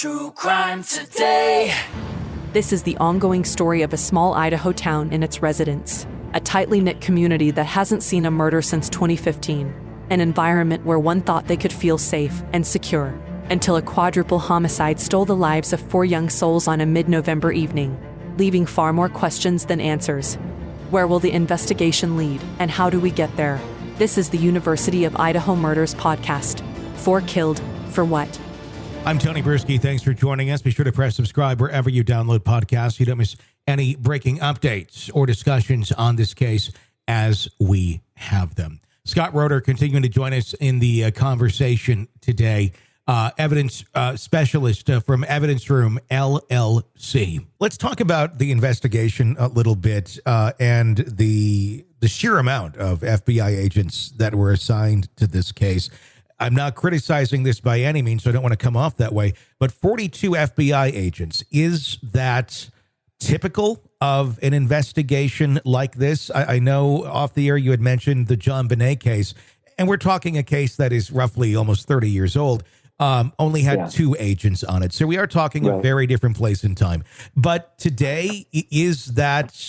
True crime today. This is the ongoing story of a small Idaho town and its residents, a tightly knit community that hasn't seen a murder since 2015, an environment where one thought they could feel safe and secure, until a quadruple homicide stole the lives of 4 young souls on a mid-November evening, leaving far more questions than answers. Where will the investigation lead, and how do we get there? This is the University of Idaho Murders podcast. 4 killed, for what? I'm Tony Bruschi. Thanks for joining us. Be sure to press subscribe wherever you download podcasts so you don't miss any breaking updates or discussions on this case as we have them. Scott Roeder continuing to join us in the conversation today. Evidence specialist from Evidence Room, LLC. Let's talk about the investigation a little bit and the sheer amount of FBI agents that were assigned to this case. I'm not criticizing this by any means, so I don't want to come off that way. But 42 FBI agents, is that typical of an investigation like this? I know off the air you had mentioned the John Bonet case, and we're talking a case that is roughly almost 30 years old, only had 2 agents on it. So we are talking a very different place in time. But today, is that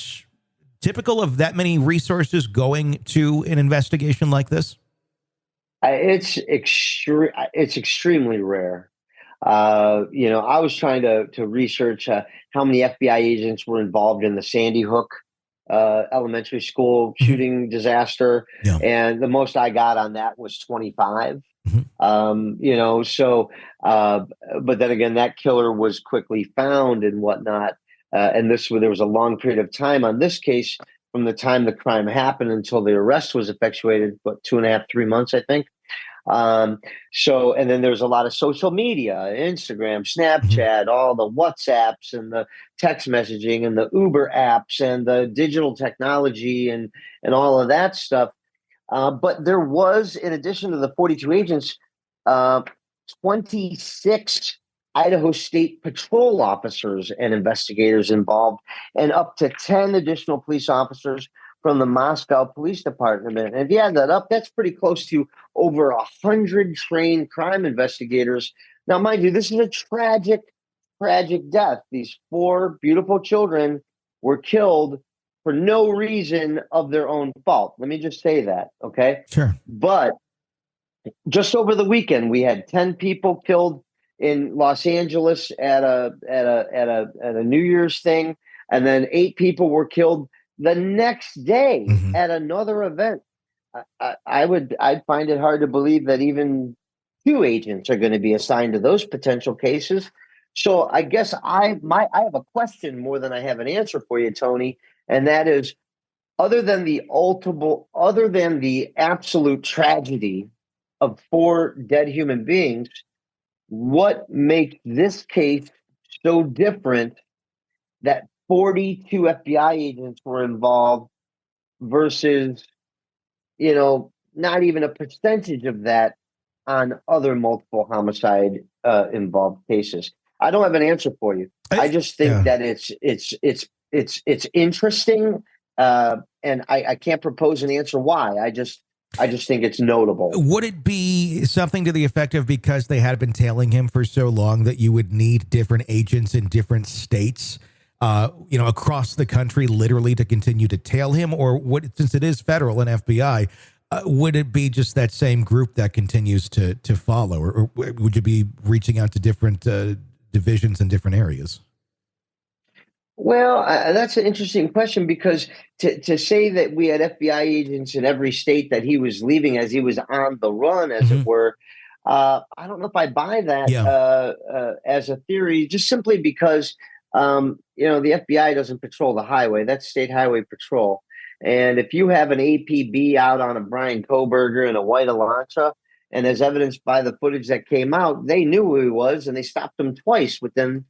typical of that many resources going to an investigation like this? It's extremely rare. I was trying to research how many FBI agents were involved in the Sandy Hook elementary school shooting disaster, and the most I got on that was 25. But then again, that killer was quickly found and whatnot, and there was a long period of time on this case from the time the crime happened until the arrest was effectuated, 2.5, 3 months, I think. And then there's a lot of social media, Instagram, Snapchat, all the WhatsApps and the text messaging and the Uber apps and the digital technology and all of that stuff. But there was, in addition to the 42 agents, 26 Idaho State Patrol officers and investigators involved, and up to 10 additional police officers from the Moscow Police Department. And if you add that up, that's pretty close to over 100 trained crime investigators. Now, mind you, this is a tragic, tragic death. These 4 beautiful children were killed for no reason of their own fault. Let me just say that, okay? Sure. But just over the weekend, we had 10 people killed in Los Angeles at a New Year's thing, and then 8 people were killed the next day at another event. I'd find it hard to believe that even 2 agents are going to be assigned to those potential cases. So I guess I have a question more than I have an answer for you, Tony, and that is, other than the absolute tragedy of 4 dead human beings, what makes this case so different that 42 FBI agents were involved versus, not even a percentage of that on other multiple homicide involved cases? I don't have an answer for you. I just think that it's interesting, and I can't propose an answer why. I just think it's notable. Would it be something to the effect of, because they had been tailing him for so long, that you would need different agents in different states, across the country, literally, to continue to tail him? Or since it is federal and FBI, would it be just that same group that continues to follow? Or would you be reaching out to different divisions in different areas? Well, that's an interesting question, because to say that we had FBI agents in every state that he was leaving as he was on the run, as it were, I don't know if I buy that as a theory, just simply because, the FBI doesn't patrol the highway. That's State Highway Patrol. And if you have an APB out on a Bryan Kohberger in a white Elantra, and as evidenced by the footage that came out, they knew who he was, and they stopped him twice within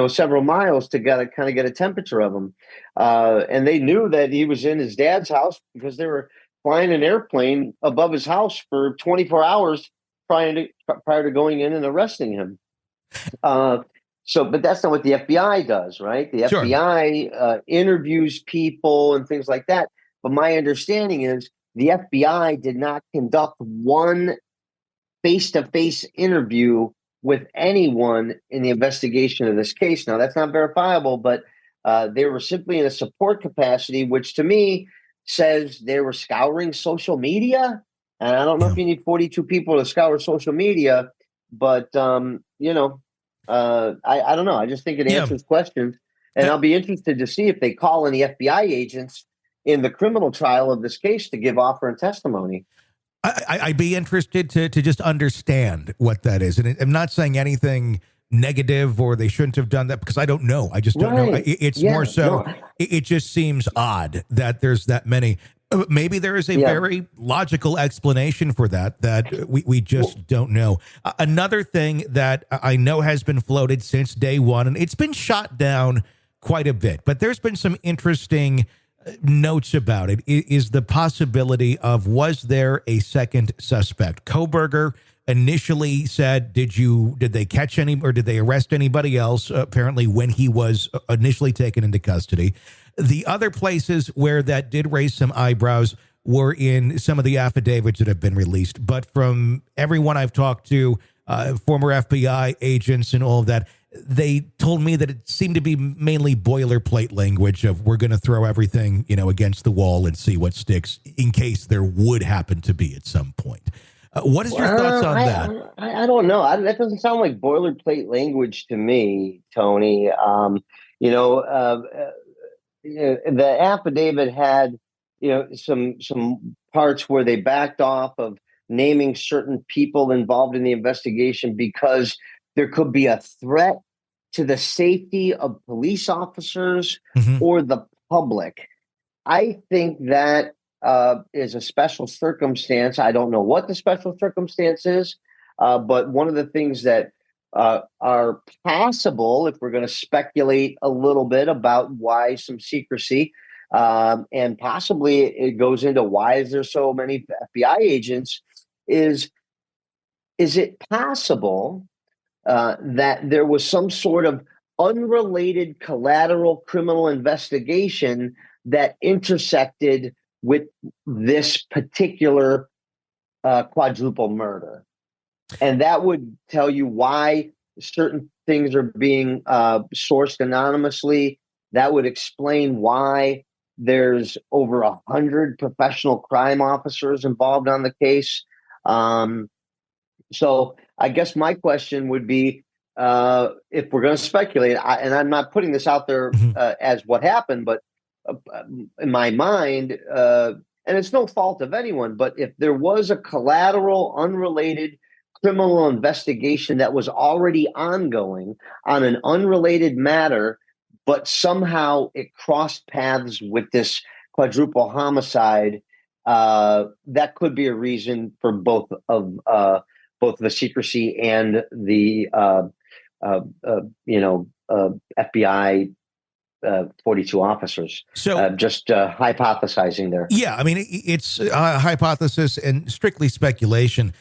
several miles to get a temperature of him. And they knew that he was in his dad's house because they were flying an airplane above his house for 24 hours prior to going in and arresting him. But that's not what the FBI does, right? The FBI interviews people and things like that. But my understanding is the FBI did not conduct one face-to-face interview with anyone in the investigation of this case. Now, that's not verifiable, but they were simply in a support capacity, which to me says they were scouring social media. And I don't know if you need 42 people to scour social media, but, I don't know. I just think it answers questions. And I'll be interested to see if they call any FBI agents in the criminal trial of this case to give offer and testimony. I'd be interested to just understand what that is. And I'm not saying anything negative or they shouldn't have done that because I don't know. I just don't know. It's more so, it just seems odd that there's that many. Maybe there is a very logical explanation for that we just don't know. Another thing that I know has been floated since day one, and it's been shot down quite a bit, but there's been some interesting notes about it, is the possibility of, was there a second suspect? Kohberger initially said, did they catch any, or did they arrest anybody else, apparently, when he was initially taken into custody? The other places where that did raise some eyebrows were in some of the affidavits that have been released. But from everyone I've talked to, former FBI agents and all of that, they told me that it seemed to be mainly boilerplate language of, we're going to throw everything, against the wall and see what sticks in case there would happen to be at some point. What is your thoughts on that? I don't know. That doesn't sound like boilerplate language to me, Tony. The affidavit had, some parts where they backed off of naming certain people involved in the investigation because there could be a threat to the safety of police officers or the public. I think that is a special circumstance. I don't know what the special circumstance is, but one of the things that are possible, if we're going to speculate a little bit about why some secrecy, and possibly it goes into why is there so many FBI agents, is it possible that there was some sort of unrelated collateral criminal investigation that intersected with this particular quadruple murder? And that would tell you why certain things are being sourced anonymously. That would explain why there's over 100 professional crime officers involved on the case. So I guess my question would be, if we're going to speculate, and I'm not putting this out there as what happened, but in my mind, and it's no fault of anyone, but if there was a collateral, unrelated criminal investigation that was already ongoing on an unrelated matter, but somehow it crossed paths with this quadruple homicide, that could be a reason for both the secrecy and the FBI 42 officers. So just hypothesizing there. Yeah, I mean, it's a hypothesis and strictly speculation.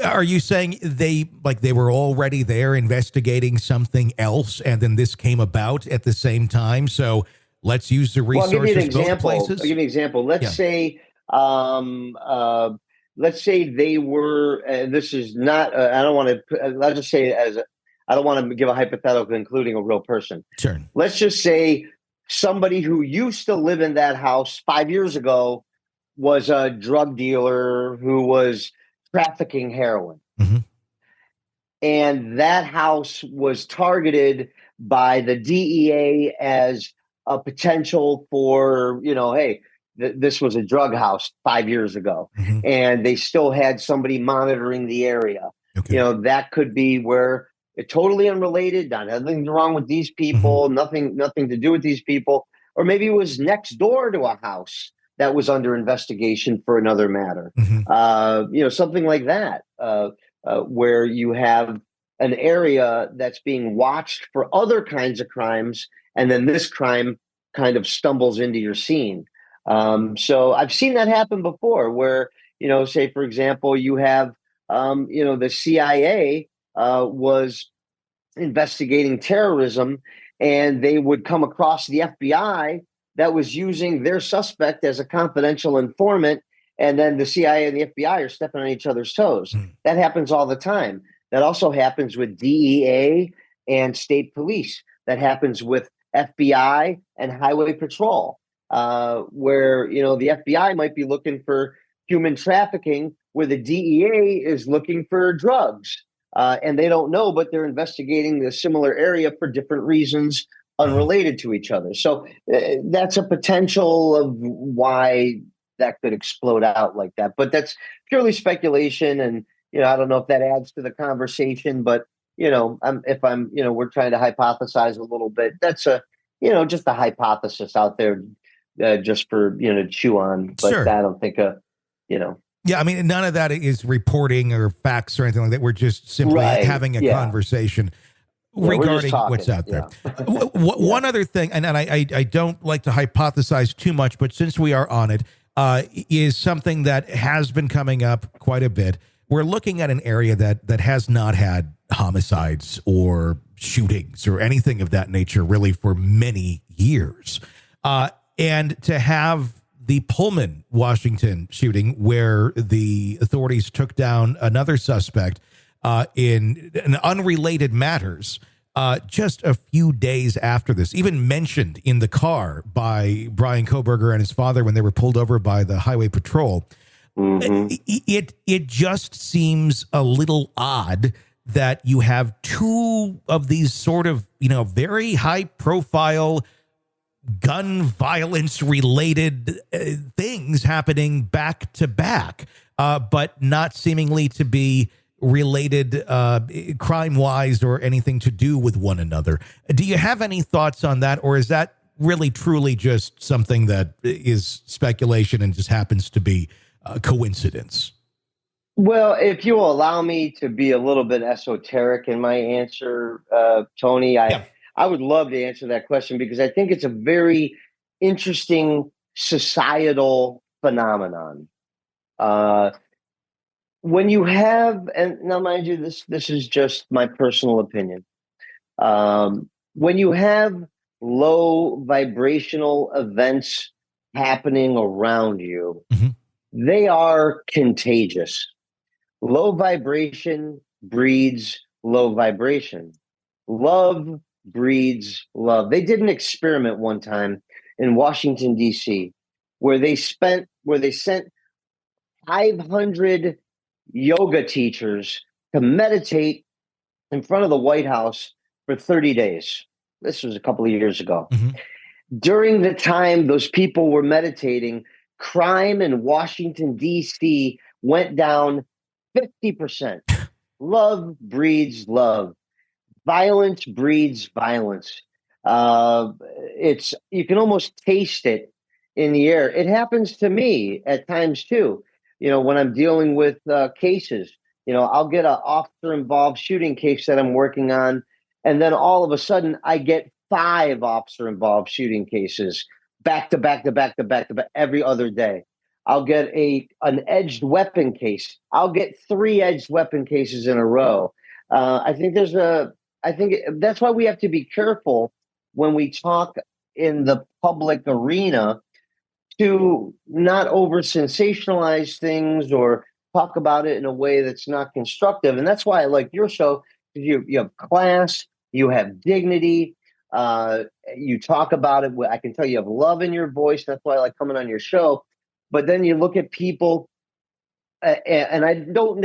Are you saying they were already there investigating something else, and then this came about at the same time? So let's use the resources. I'll give you an example. Both places. I'll give you an example. Let's say they were. This is not. I don't want to. Let's just say I don't want to give a hypothetical, including a real person. Sure. Let's just say somebody who used to live in that house 5 years ago was a drug dealer who was trafficking heroin. And that house was targeted by the DEA as a potential for, hey, this was a drug house 5 years ago. And they still had somebody monitoring the area. Okay. That could be where it's totally unrelated, nothing wrong with these people, nothing to do with these people. Or maybe it was next door to a house that was under investigation for another matter. Something like that, where you have an area that's being watched for other kinds of crimes, and then this crime kind of stumbles into your scene. So I've seen that happen before where, say, for example, you have, the CIA was investigating terrorism, and they would come across the FBI that was using their suspect as a confidential informant, and then the CIA and the FBI are stepping on each other's toes. That happens all the time. That also happens with DEA and state police. That happens with FBI and highway patrol, where the FBI might be looking for human trafficking, where the DEA is looking for drugs, and they don't know, but they're investigating the similar area for different reasons unrelated to each other. So that's a potential of why that could explode out like that. But that's purely speculation, and I don't know if that adds to the conversation, but we're trying to hypothesize a little bit. That's just a hypothesis out there, just for to chew on. But Sure. I don't think Yeah, I mean, none of that is reporting or facts or anything like that. We're just simply having a conversation regarding what's out there. One other thing, and I don't like to hypothesize too much, but since we are on it, is something that has been coming up quite a bit. We're looking at an area that has not had homicides or shootings or anything of that nature really for many years. And to have the Pullman, Washington shooting, where the authorities took down another suspect in an unrelated matters just a few days after this, even mentioned in the car by Bryan Kohberger and his father when they were pulled over by the highway patrol. Mm-hmm. It just seems a little odd that you have two of these sort of, very high profile gun violence related things happening back to back, but not seemingly to be related crime wise or anything to do with one another. Do you have any thoughts on that? Or is that really truly just something that is speculation and just happens to be a coincidence? Well, if you will allow me to be a little bit esoteric in my answer, Tony, I would love to answer that question, because I think it's a very interesting societal phenomenon. When you have, and now mind you, this is just my personal opinion. When you have low vibrational events happening around you, they are contagious. Low vibration breeds low vibration. Love breeds love. They did an experiment one time in Washington, D.C., where they sent 500 yoga teachers to meditate in front of the White House for 30 days. This was a couple of years ago. Mm-hmm. During the time those people were meditating, crime in Washington, D.C. went down 50%. Love breeds love. Violence breeds violence. You can almost taste it in the air. It happens to me at times too. When I'm dealing with cases, I'll get an officer-involved shooting case that I'm working on, and then all of a sudden I get 5 officer-involved shooting cases back to back to back to back to back every other day. I'll get an edged weapon case. I'll get 3 edged weapon cases in a row. I think that's why we have to be careful when we talk in the public arena to not over sensationalize things or talk about it in a way that's not constructive. And that's why I like your show, because you have class, you have dignity, you talk about it. I can tell you have love in your voice. That's why I like coming on your show. But then you look at people, and I don't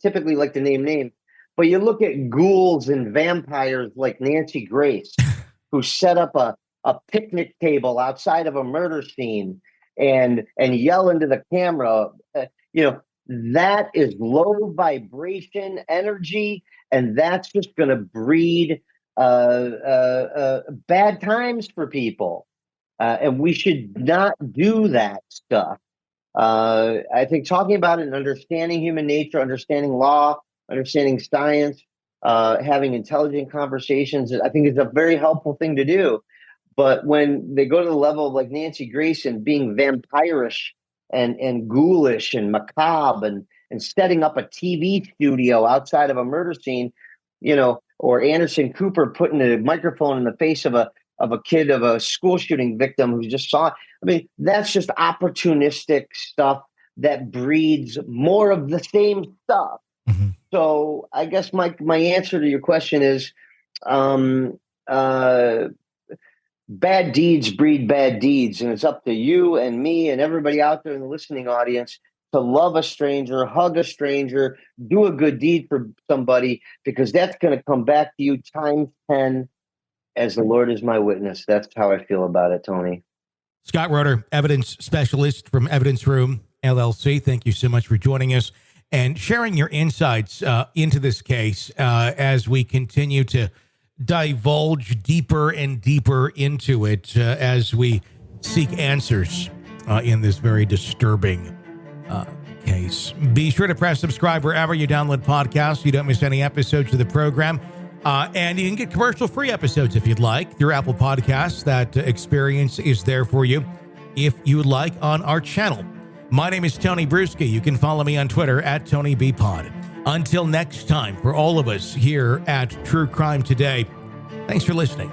typically like to name names, but you look at ghouls and vampires like Nancy Grace, who set up a picnic table outside of a murder scene and yell into the camera. That is low vibration energy, and that's just going to breed bad times for people. And we should not do that stuff. I think talking about it and understanding human nature, understanding law, understanding science, having intelligent conversations, I think is a very helpful thing to do. But when they go to the level of like Nancy Grace and being vampirish and ghoulish and macabre and setting up a TV studio outside of a murder scene, or Anderson Cooper putting a microphone in the face of a kid, of a school shooting victim who just saw it. I mean, that's just opportunistic stuff that breeds more of the same stuff. So I guess my answer to your question is, bad deeds breed bad deeds, and it's up to you and me and everybody out there in the listening audience to love a stranger, hug a stranger, do a good deed for somebody, because that's going to come back to you times 10, as the Lord is my witness. That's how I feel about it, Tony. Scott Roeder, evidence specialist from Evidence Room, LLC. Thank you so much for joining us and sharing your insights into this case as we continue to divulge deeper and deeper into it as we seek answers in this very disturbing case. Be sure to press subscribe wherever you download podcasts so you don't miss any episodes of the program. And you can get commercial-free episodes if you'd like through Apple Podcasts. That experience is there for you if you would like on our channel. My name is Tony Bruschi. You can follow me on Twitter at TonyBPod. Until next time, for all of us here at True Crime Today, thanks for listening.